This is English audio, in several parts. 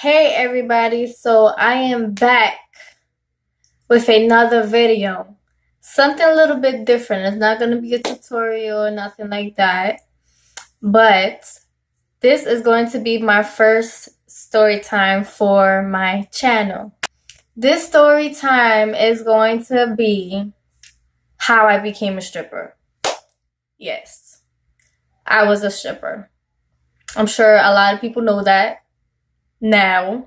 Hey everybody, so I am back with another video. Something a little bit different. It's not going to be a tutorial or nothing like that. But this is going to be my first story time for my channel. This story time is going to be how I became a stripper. Yes, I was a stripper. I'm sure a lot of people know that now.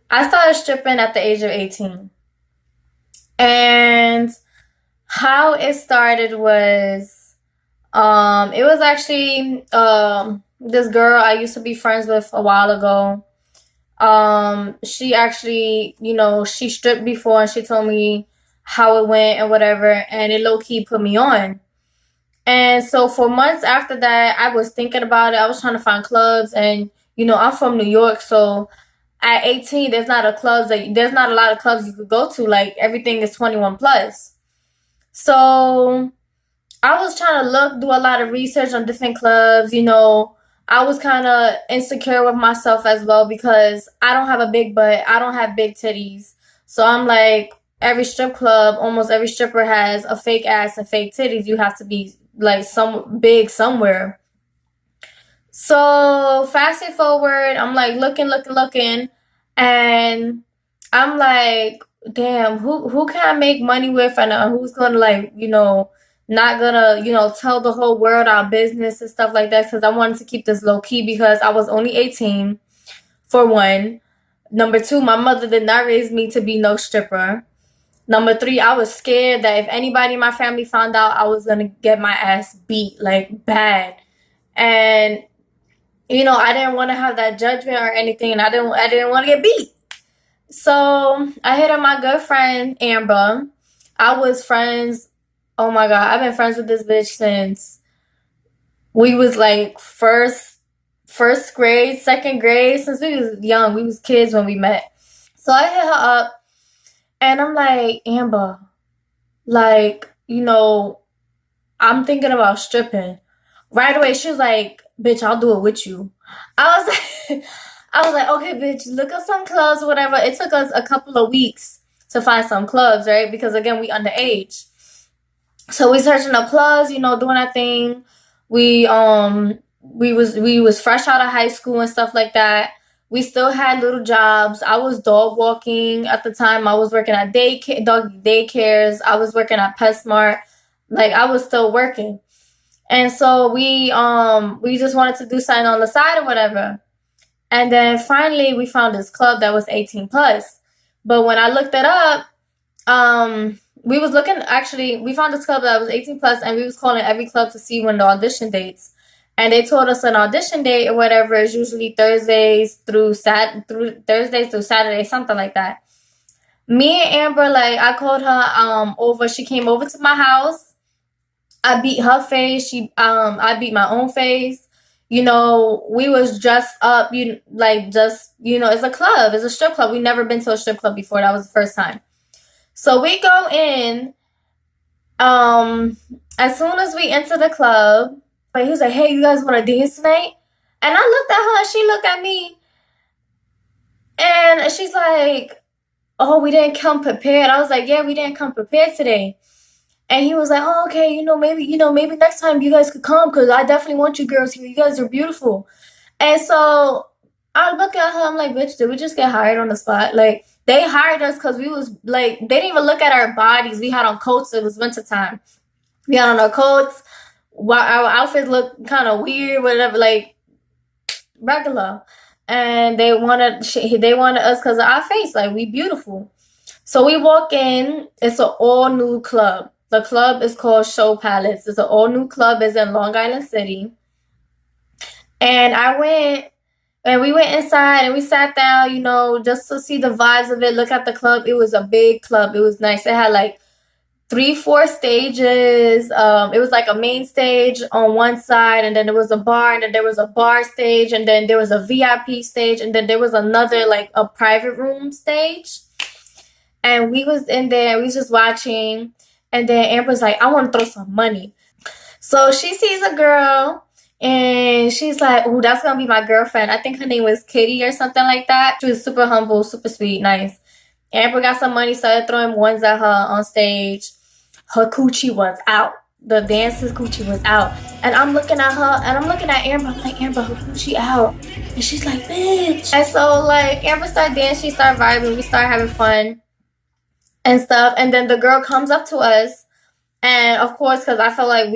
I started stripping at the age of 18. And how it started was it was actually this girl I used to be friends with a while ago. She actually, she stripped before and she told me how it went and whatever, and it low-key put me on. And so for months after that, I was thinking about it. I was trying to find clubs, and I'm from New York, so at 18, there's not a lot of clubs you could go to. Like, everything is 21 plus. So I was trying to do a lot of research on different clubs. I was kind of insecure with myself as well because I don't have a big butt. I don't have big titties. So I'm like, every strip club, almost every stripper has a fake ass and fake titties. You have to be like some big somewhere. So fast forward, I'm like looking, and I'm like, damn, who can I make money with, and who's gonna not gonna tell the whole world our business and stuff like that, because I wanted to keep this low key because I was only 18, for one. Number two, my mother did not raise me to be no stripper. Number three, I was scared that if anybody in my family found out, I was gonna get my ass beat, like, bad. And I didn't want to have that judgment or anything, and I didn't want to get beat. So I hit up my good friend Amber. I was friends. Oh my God, I've been friends with this bitch since we was like first grade, second grade, since we was young. We was kids when we met. So I hit her up, and I'm like, Amber, like, I'm thinking about stripping. Right away, she was like, bitch, I'll do it with you. I was like, okay, bitch, look up some clubs or whatever. It took us a couple of weeks to find some clubs, right? Because again, we underage. So we searching up clubs, doing our thing. We was fresh out of high school and stuff like that. We still had little jobs. I was dog walking at the time. I was working at dog daycares. I was working at PetSmart. Like, I was still working. And so we just wanted to do something on the side or whatever. And then finally we found this club that was 18 plus. But when I looked it up, we found this club that was 18 plus, and we was calling every club to see when the audition dates. And they told us an audition date or whatever is usually Thursdays through Saturday, something like that. Me and Amber, like, I called her over. She came over to my house. I beat her face. I beat my own face. We was dressed up. It's a club. It's a strip club. We never been to a strip club before. That was the first time. So we go in. As soon as we enter the club, he was like, "Hey, you guys want to dance tonight?" And I looked at her, and she looked at me, and she's like, "Oh, we didn't come prepared." I was like, "Yeah, we didn't come prepared today." And he was like, "Oh, okay, maybe next time you guys could come, because I definitely want you girls here. You guys are beautiful." And so I look at her, I'm like, bitch, did we just get hired on the spot? Like, they hired us because we was like, they didn't even look at our bodies. We had on coats. It was wintertime. We had on our coats. Our outfits looked kind of weird, whatever, like regular. And they wanted us because of our face. Like, we beautiful. So we walk in. It's an all new club. The club is called Show Palace. It's an all new club. It's in Long Island City. And we went inside and we sat down, just to see the vibes of it. Look at the club. It was a big club. It was nice. It had like 3-4 stages. It was like a main stage on one side, and then there was a bar, and then there was a bar stage, and then there was a VIP stage, and then there was another, like, a private room stage. And we was in there, we was just watching. And then Amber's like, "I want to throw some money." So she sees a girl And she's like, oh, that's gonna be my girlfriend. I think her name was Kitty or something like that. She was super humble, super sweet, nice. Amber got some money, started throwing ones at her on stage. Her coochie was out. The dancer's coochie was out. And I'm looking at her and I'm looking at Amber. I'm like, Amber, her coochie out. And she's like, bitch. And so like Amber started dancing, she started vibing, we started having fun and stuff. And then the girl comes up to us. And of course, because I felt like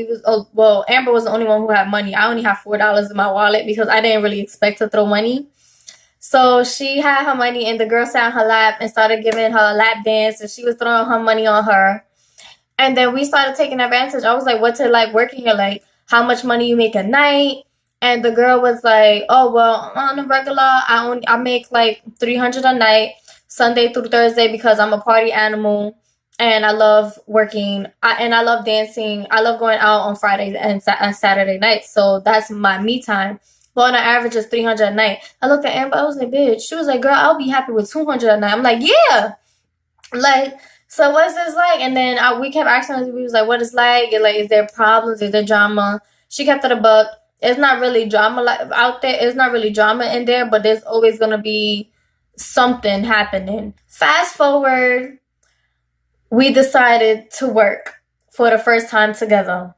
Amber was the only one who had money. I only had $4 in my wallet because I didn't really expect to throw money. So she had her money and the girl sat on her lap and started giving her a lap dance and she was throwing her money on her. And then we started taking advantage. I was like, what's it like working here? Like, how much money you make a night? And the girl was like, oh, well, on a regular, I make like $300 a night, Sunday through Thursday, because I'm a party animal. And I love working, and I love dancing. I love going out on Fridays and Saturday nights. So that's my me time. But on an average, it's $300 a night. I looked at Amber. I was like, bitch. She was like, girl, I'll be happy with $200 a night. I'm like, yeah. Like, so what's this like? And then we kept asking her. We was like, what is like? Like, is there problems? Is there drama? She kept it a buck. It's not really drama out there. It's not really drama in there, but there's always gonna be something happening. Fast forward. We decided to work for the first time together.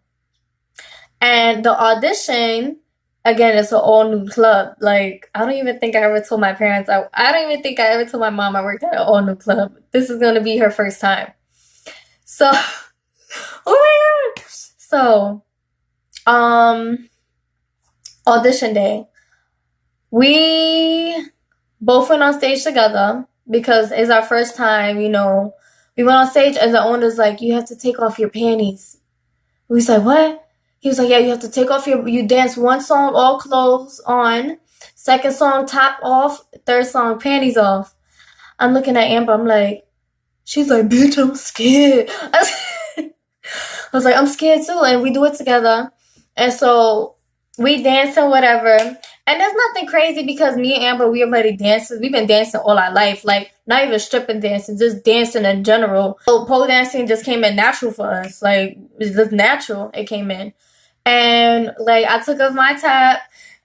And the audition, again, it's an all new club. Like, I don't even think I ever told my parents. I don't even think I ever told my mom I worked at an all new club. This is going to be her first time. So, oh my God. So, audition day. We both went on stage together because it's our first time, you know. We went on stage and the owner's like, you have to take off your panties. We was like, what? He was like, yeah, you have to take off you dance one song, all clothes on. Second song, top off. Third song, panties off. I'm looking at Amber. I'm like, she's like, bitch, I'm scared. I was like, I'm scared too. And we do it together. And so we dance and whatever. And there's nothing crazy because me and Amber, we already dancing. We've been dancing all our life. Like, not even stripping dancing, just dancing in general. So pole dancing just came in natural for us. Like, it's just natural. It came in. And, like, I took off my top.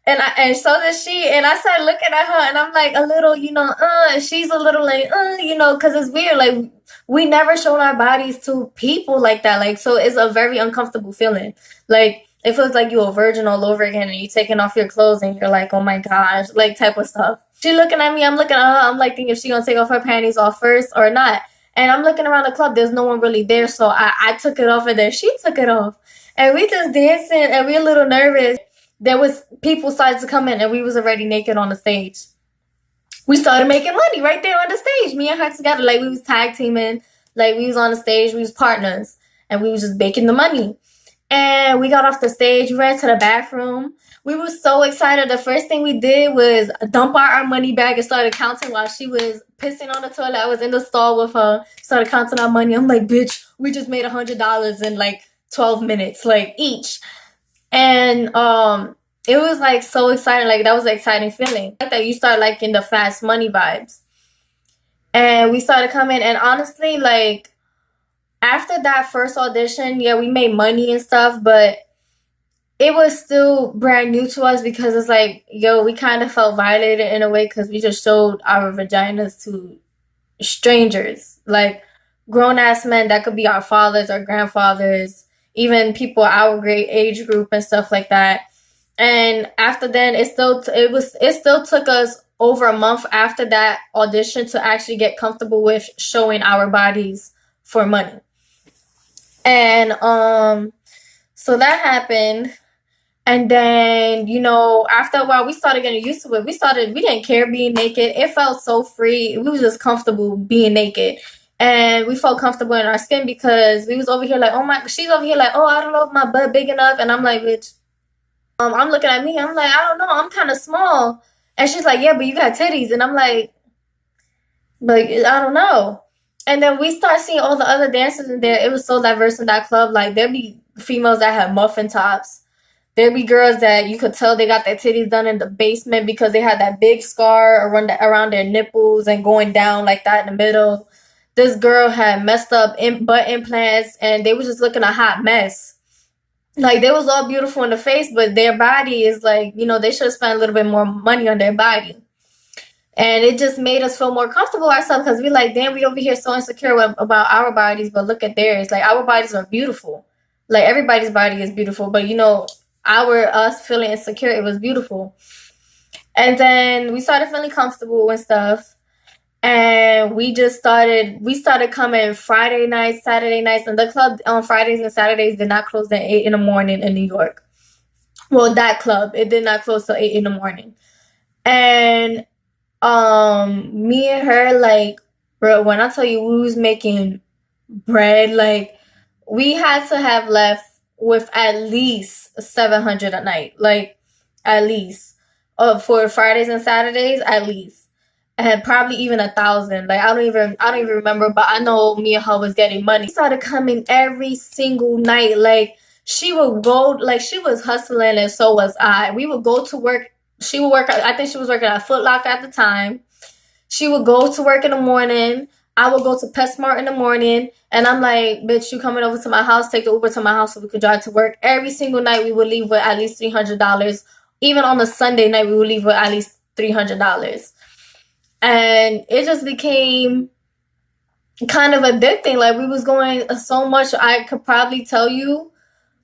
And so did she. And I started looking at her. And I'm like, a little, you know, and she's a little like, you know, because it's weird. Like, we never shown our bodies to people like that. Like, so it's a very uncomfortable feeling. Like, it feels like you're a virgin all over again and you're taking off your clothes and you're like, oh my gosh, like type of stuff. She looking at me, I'm looking at her, I'm like thinking if she gonna take off her panties off first or not. And I'm looking around the club, there's no one really there, so I took it off and then she took it off. And we just dancing and we a little nervous. There was people started to come in and we was already naked on the stage. We started making money right there on the stage, me and her together. Like we was tag teaming, like we was on the stage, we was partners, and we was just making the money. And we got off the stage, we ran to the bathroom. We were so excited. The first thing we did was dump out our money bag and started counting while she was pissing on the toilet. I was in the stall with her, started counting our money. I'm like, bitch, we just made $100 in like 12 minutes, like each. And it was like so exciting. Like that was an exciting feeling. Like that you start liking the fast money vibes. And we started coming, and honestly, like, after that first audition, yeah, we made money and stuff, but it was still brand new to us because it's like, yo, we kind of felt violated in a way because we just showed our vaginas to strangers, like grown-ass men that could be our fathers, our grandfathers, even people our great age group and stuff like that. And after then, it still took us over a month after that audition to actually get comfortable with showing our bodies for money. And so that happened. And then, you know, after a while we started getting used to it. We didn't care being naked. It felt so free. We was just comfortable being naked. And we felt comfortable in our skin because we was over here like, oh my, she's over here like, oh, I don't know if my butt big enough. And I'm like, bitch, I'm looking at me. I'm like, I don't know. I'm kind of small. And she's like, yeah, but you got titties. And I'm like, I don't know. And then we start seeing all the other dancers in there. It was so diverse in that club. Like, there'd be females that had muffin tops. There'd be girls that you could tell they got their titties done in the basement because they had that big scar around their nipples and going down like that in the middle. This girl had messed up butt implants, and they was just looking a hot mess. Like they was all beautiful in the face, but their body is like, they should have spent a little bit more money on their body. And it just made us feel more comfortable ourselves because we like, damn, we over here so insecure about our bodies, but look at theirs. Like our bodies are beautiful. Like everybody's body is beautiful, but us feeling insecure, it was beautiful. And then we started feeling comfortable and stuff. And we started coming Friday nights, Saturday nights, and the club on Fridays and Saturdays did not close at 8 in the morning in New York. Well, that club, it did not close till 8 in the morning. And me and her, like, bro, when I tell you we was making bread, like, we had to have left with at least 700 a night, like, at least. For Fridays and Saturdays, at least. And probably even 1,000. Like, I don't even remember, but I know me and her was getting money. She started coming every single night. Like, she would go, like, she was hustling, and so was I. We would go to work. She would work, I think she was working at Foot Locker at the time. She would go to work in the morning. I would go to PetSmart in the morning. And I'm like, bitch, you coming over to my house? Take the Uber to my house so we could drive to work. Every single night we would leave with at least $300. Even on a Sunday night, we would leave with at least $300. And it just became kind of addicting. Like, we was going so much. I could probably tell you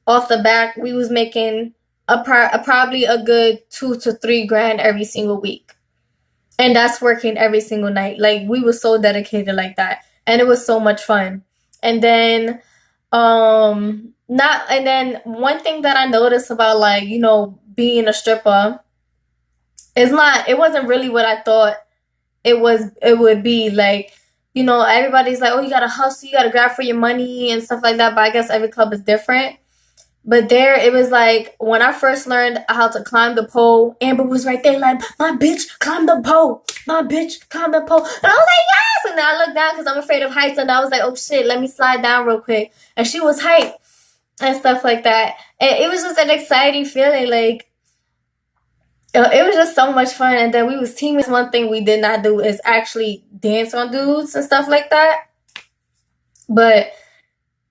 off the back, we was making probably a good 2 to 3 grand every single week. And that's working every single night. Like, we were so dedicated like that. And it was so much fun. And then one thing that I noticed about, like, being a stripper it wasn't really what I thought it would be. Like, everybody's like, oh, you gotta hustle, you gotta grab for your money and stuff like that. But I guess every club is different. But there, it was like, when I first learned how to climb the pole, Amber was right there like, my bitch, climb the pole. My bitch, climb the pole. And I was like, yes! And then I looked down because I'm afraid of heights. And I was like, oh, shit, let me slide down real quick. And she was hyped and stuff like that. And it was just an exciting feeling. Like, it was just so much fun. And then we was teaming. One thing we did not do is actually dance on dudes and stuff like that. But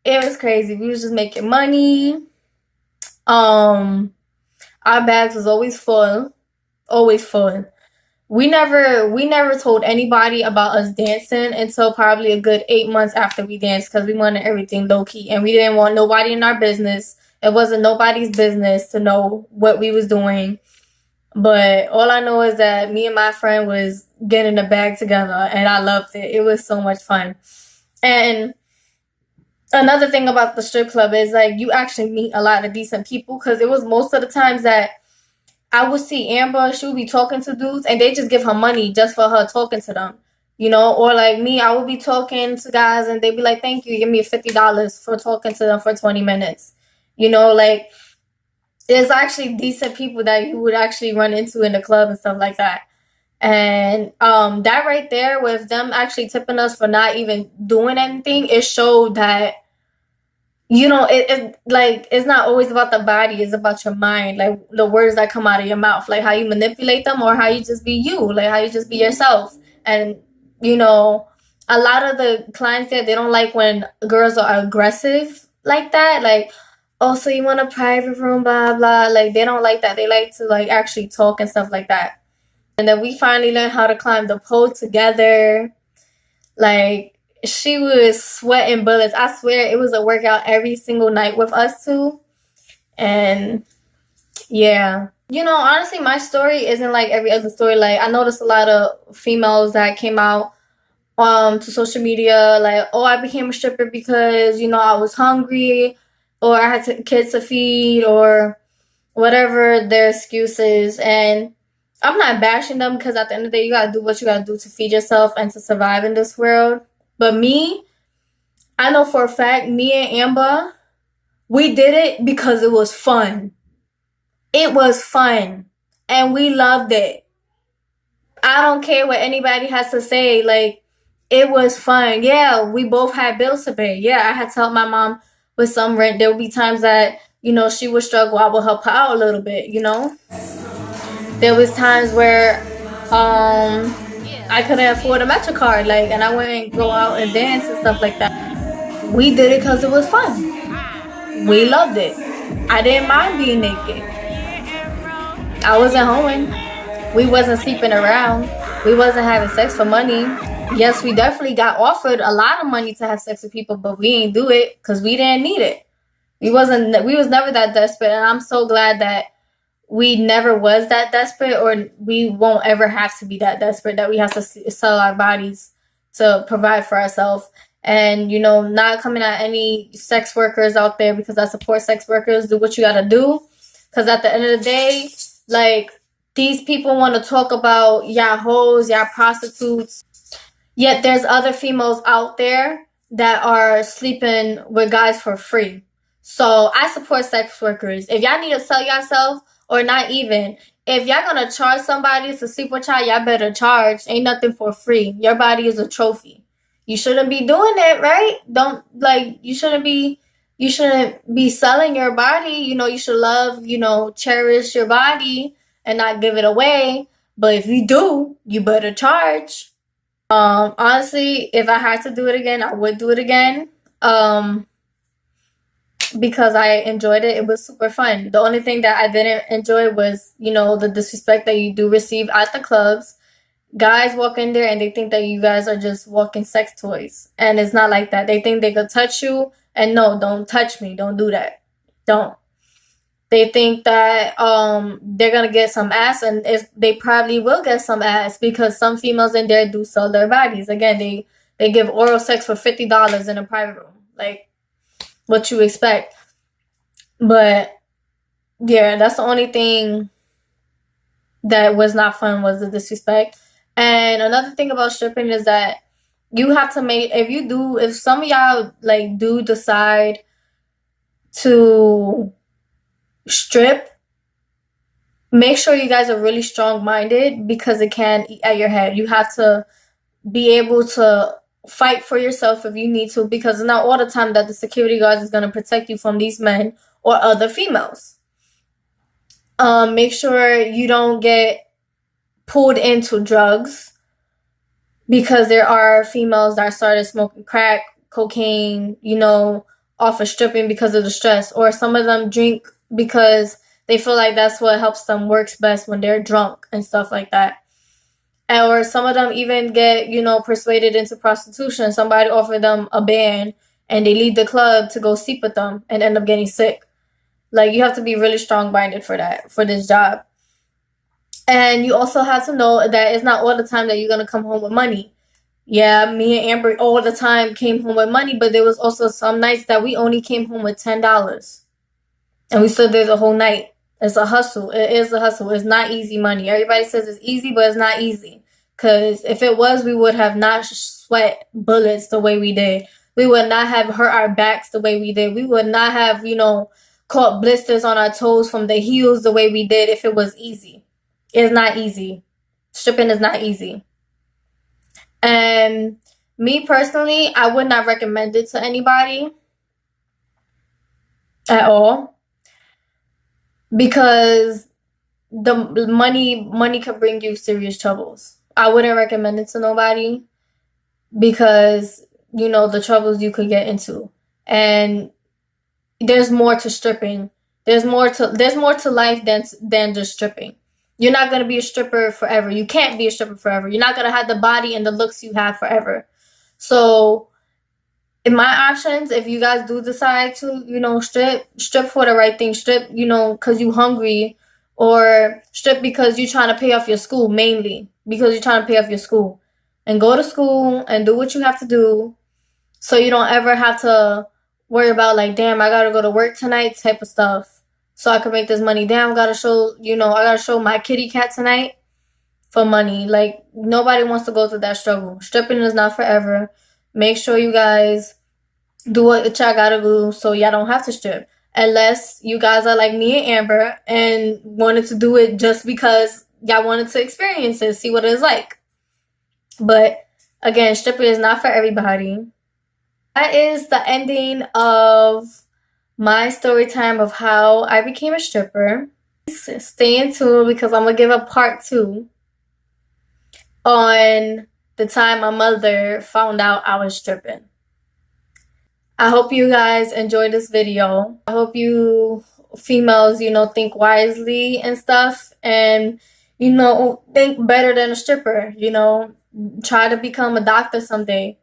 it was crazy. We was just making money. Our bags was always full. Always full. We never told anybody about us dancing until probably a good 8 months after we danced, because we wanted everything low key and we didn't want nobody in our business. It wasn't nobody's business to know what we was doing. But all I know is that me and my friend was getting the bag together, and I loved it. It was so much fun. And another thing about the strip club is, like, you actually meet a lot of decent people, because it was most of the times that I would see Amber, she would be talking to dudes, and they just give her money just for her talking to them, or like me, I would be talking to guys, and they'd be like, thank you, give me $50 for talking to them for 20 minutes, like, there's actually decent people that you would actually run into in the club and stuff like that. And that right there, with them actually tipping us for not even doing anything, it showed that, it's not always about the body, it's about your mind, like the words that come out of your mouth, like how you manipulate them, or how you just be you, like how you just be yourself. And a lot of the clients there, they don't like when girls are aggressive like that, like, oh, so you want a private room, blah blah, like they don't like that. They like to, like, actually talk and stuff like that. And then we finally learned how to climb the pole together. Like, she was sweating bullets. I swear it was a workout every single night with us two. And yeah. Honestly, my story isn't like every other story. Like, I noticed a lot of females that came out to social media like, oh, I became a stripper because, I was hungry, or I had kids to feed, or whatever their excuse is. And I'm not bashing them, because at the end of the day, you gotta do what you gotta do to feed yourself and to survive in this world. But I know for a fact, me and Amber, we did it because it was fun. It was fun. And we loved it. I don't care what anybody has to say. Like, it was fun. Yeah, we both had bills to pay. Yeah, I had to help my mom with some rent. There would be times that, she would struggle. I would help her out a little bit, There was times where I couldn't afford a MetroCard, like, and I wouldn't go out and dance and stuff like that. We did it because it was fun. We loved it. I didn't mind being naked. I wasn't hoeing. We wasn't sleeping around. We wasn't having sex for money. Yes, we definitely got offered a lot of money to have sex with people, but we ain't do it because we didn't need it. We was never that desperate, and I'm so glad that we never was that desperate, or we won't ever have to be that desperate that we have to sell our bodies to provide for ourselves. And not coming at any sex workers out there, because I support sex workers. Do what you gotta do, because at the end of the day, like, these people want to talk about y'all hoes, y'all prostitutes, yet there's other females out there that are sleeping with guys for free. So I support sex workers. If y'all need to sell yourself, or not even, if y'all gonna charge somebody to sleep with y'all better charge. Ain't nothing for free. Your body is a trophy. You shouldn't be doing it, right? You shouldn't be selling your body. You should love, cherish your body and not give it away. But if you do, you better charge. Honestly, if I had to do it again, I would do it again. Because I enjoyed it. It was super fun. The only thing that I didn't enjoy was, the disrespect that you do receive at the clubs. Guys walk in there and they think that you guys are just walking sex toys. And it's not like that. They think they could touch you. And no, don't touch me. Don't do that. Don't. They think that they're going to get some ass, and they probably will get some ass, because some females in there do sell their bodies. Again, they give oral sex for $50 in a private room. Like, what you expect. But yeah, that's the only thing that was not fun, was the disrespect. And another thing about stripping is that you have to make, if some of y'all do decide to strip, make sure you guys are really strong-minded, because it can eat at your head. You have to be able to fight for yourself if you need to, because it's not all the time that the security guards is going to protect you from these men or other females. Make sure you don't get pulled into drugs, because there are females that started smoking crack, cocaine, off of stripping because of the stress. Or some of them drink because they feel like that's what helps them, works best when they're drunk and stuff like that. Or some of them even get, persuaded into prostitution. Somebody offered them a band and they leave the club to go sleep with them and end up getting sick. You have to be really strong-minded for this job. And you also have to know that it's not all the time that you're going to come home with money. Yeah, me and Amber all the time came home with money, but there was also some nights that we only came home with $10. And we stood there the whole night. It's a hustle. It is a hustle. It's not easy money. Everybody says it's easy, but it's not easy. Because if it was, we would have not sweat bullets the way we did. We would not have hurt our backs the way we did. We would not have, caught blisters on our toes from the heels the way we did if it was easy. It's not easy. Stripping is not easy. And me personally, I would not recommend it to anybody at all. Because the money can bring you serious troubles. I wouldn't recommend it to nobody, because the troubles you could get into. And there's more to stripping. There's more to life than just stripping. You're not going to be a stripper forever. You can't be a stripper forever. You're not going to have the body and the looks you have forever. So in my options, if you guys do decide to, strip for the right thing. Strip, because you hungry, or strip because you're trying to pay off your school, mainly because you're trying to pay off your school. And go to school and do what you have to do, so you don't ever have to worry about damn, I got to go to work tonight type of stuff, so I can make this money. Damn, I got to show my kitty cat tonight for money. Nobody wants to go through that struggle. Stripping is not forever. Make sure you guys do what y'all gotta do so y'all don't have to strip. Unless you guys are like me and Amber and wanted to do it just because y'all wanted to experience it, see what it's like. But again, stripping is not for everybody. That is the ending of my story time of how I became a stripper. Stay tuned, because I'm going to give a part 2 on the time my mother found out I was stripping. I hope you guys enjoyed this video. I hope you females, think wisely and stuff, and, think better than a stripper, try to become a doctor someday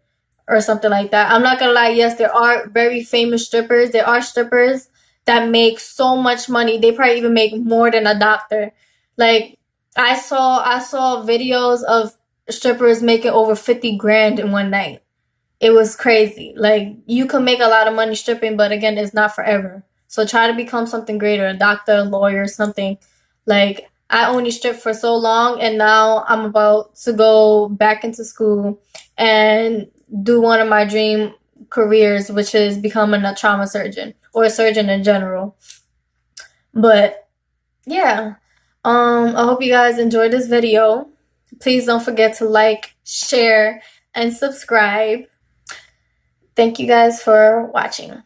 or something like that. I'm not gonna lie, yes, there are very famous strippers. There are strippers that make so much money. They probably even make more than a doctor. Like I saw videos of strippers making over 50 grand in one night. It was crazy. Like you can make a lot of money stripping, but again, it's not forever. So try to become something greater, a doctor, a lawyer, something. Like I only stripped for so long, and now I'm about to go back into school and do one of my dream careers, which is becoming a trauma surgeon or a surgeon in general. But yeah, I hope you guys enjoyed this video. Please don't forget to like, share, and subscribe. Thank you guys for watching.